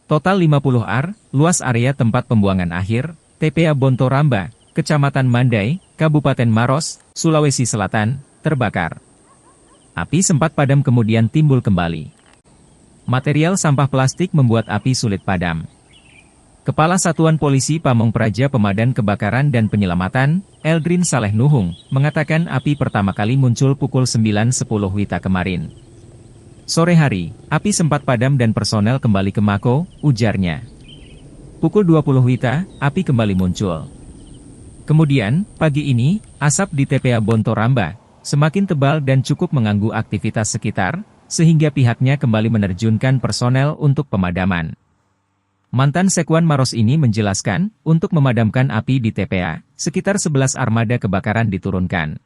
Total 50 ar, luas area tempat pembuangan akhir, TPA Bontoramba, Kecamatan Mandai, Kabupaten Maros, Sulawesi Selatan, terbakar. Api sempat padam kemudian timbul kembali. Material sampah plastik membuat api sulit padam. Kepala Satuan Polisi Pamong Praja Pemadam Kebakaran dan Penyelamatan, Eldrin Saleh Nuhung, mengatakan api pertama kali muncul pukul 9.10 WITA kemarin. Sore hari, api sempat padam dan personel kembali ke Mako, ujarnya. Pukul 20 WITA, api kembali muncul. Kemudian, pagi ini, asap di TPA Bontoramba semakin tebal dan cukup mengganggu aktivitas sekitar, sehingga pihaknya kembali menerjunkan personel untuk pemadaman. Mantan Sekwan Maros ini menjelaskan, untuk memadamkan api di TPA, sekitar 11 armada kebakaran diturunkan.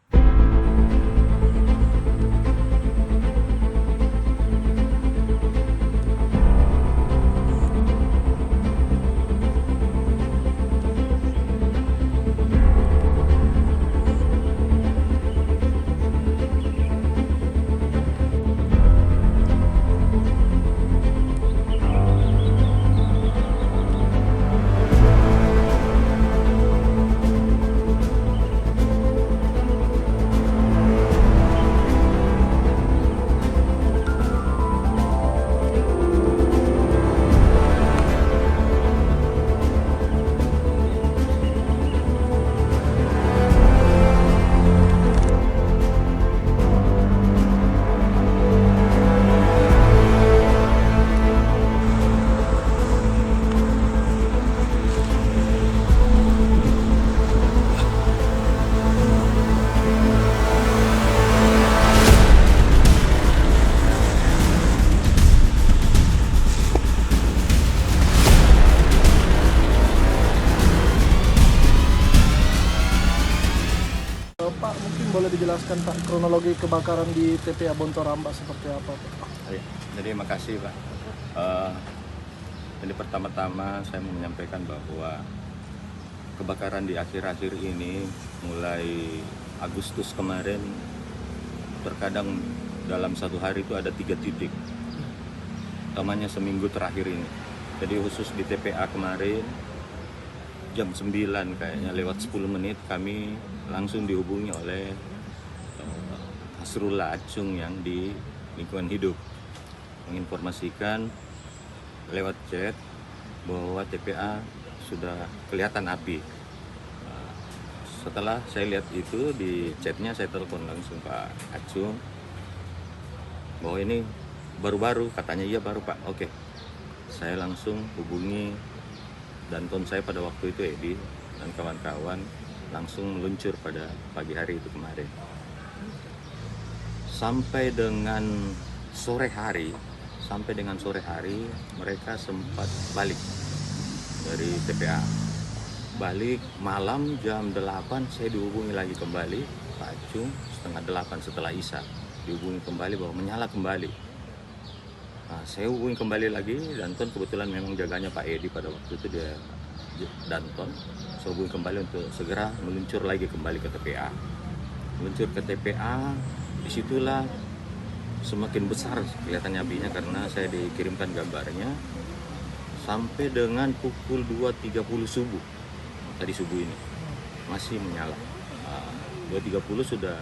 Pak, mungkin boleh dijelaskan Pak kronologi kebakaran di TPA Bontoramba seperti apa Pak? Jadi makasih Pak. Jadi pertama-tama saya mau menyampaikan bahwa kebakaran di akhir-akhir ini mulai Agustus kemarin terkadang dalam satu hari itu ada 3 titik. Utamanya seminggu terakhir ini. Jadi khusus di TPA kemarin jam 9 kayaknya lewat 10 menit kami langsung dihubungi oleh Hasrullah Acung yang di lingkungan hidup menginformasikan lewat chat bahwa TPA sudah kelihatan api. Setelah saya lihat itu di chatnya, saya telepon langsung Pak Acung bahwa ini baru-baru, katanya iya baru Pak. Oke, saya langsung hubungi danton saya pada waktu itu Edi dan kawan-kawan langsung meluncur pada pagi hari itu kemarin. Sampai dengan sore hari mereka sempat balik dari TPA. Balik malam jam 8 saya dihubungi lagi kembali Pak Acung, setengah 8 setelah Isya dihubungi kembali bahwa menyala kembali. Nah, saya hubungi kembali lagi danton, kebetulan memang jaganya Pak Edi pada waktu itu, dia danton. Saya hubungi kembali untuk segera meluncur lagi kembali ke TPA. Meluncur ke TPA, disitulah semakin besar kelihatannya apinya karena saya dikirimkan gambarnya sampai dengan pukul 2.30 subuh. Tadi subuh ini masih menyala. 2.30 sudah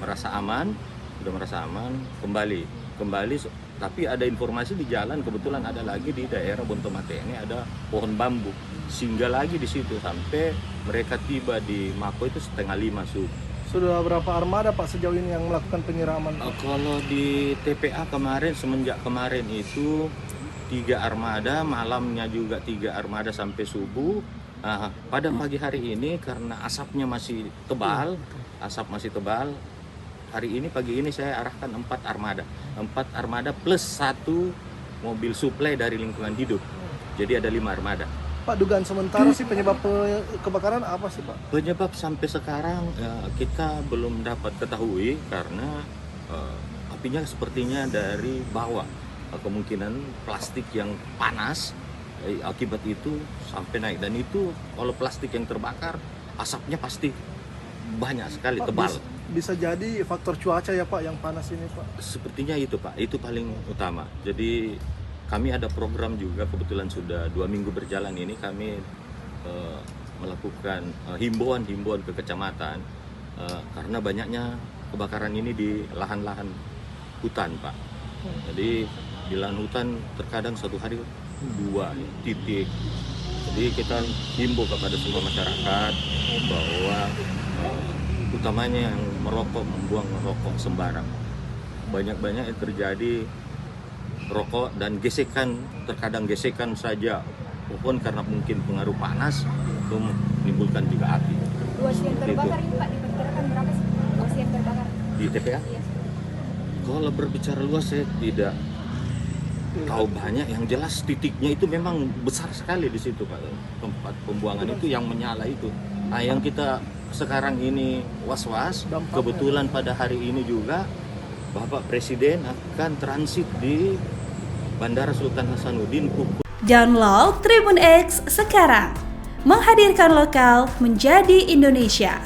merasa aman, kembali. Tapi ada informasi di jalan, kebetulan ada lagi di daerah Bontomate ini ada pohon bambu, singgah lagi di situ sampai mereka tiba di Mako itu 4:30 subuh. Sudah berapa armada Pak sejauh ini yang melakukan penyiraman? Kalau di TPA kemarin, semenjak kemarin itu 3 armada, malamnya juga 3 armada sampai subuh. Pada pagi hari ini karena asap masih tebal, hari ini pagi ini saya arahkan 4 armada plus 1 mobil suplai dari lingkungan hidup. Jadi ada 5 armada. Pak, dugaan sementara sih penyebab kebakaran apa sih Pak? Penyebab sampai sekarang kita belum dapat ketahui karena apinya sepertinya dari bawah. Kemungkinan plastik yang panas akibat itu sampai naik, dan itu kalau plastik yang terbakar asapnya pasti banyak sekali, Pak, tebal. Bisa jadi faktor cuaca ya Pak yang panas ini Pak? Sepertinya itu Pak, itu paling utama. Jadi kami ada program juga, kebetulan sudah 2 minggu berjalan ini kami melakukan himbauan ke kecamatan karena banyaknya kebakaran ini di lahan-lahan hutan, Pak. Jadi di lahan hutan terkadang satu hari 2 titik. Jadi kita himbau kepada semua masyarakat bahwa utamanya yang merokok, membuang rokok sembarang. Banyak-banyak yang terjadi rokok dan gesekan, terkadang gesekan saja pohon karena mungkin pengaruh panas itu menimbulkan juga api. Luas yang terbakar ini Pak diperkirakan berapa sih luas yang terbakar Di TPA? Iya. Kalau berbicara luas saya tidak tahu banyak, yang jelas titiknya itu memang besar sekali di situ Pak. Tempat pembuangan itu yang menyala itu. Nah, yang kita sekarang ini was-was, kebetulan pada hari ini juga Bapak Presiden akan transit di Bandara Sultan Hasanuddin pukul. Download Tribun X sekarang, menghadirkan lokal menjadi Indonesia.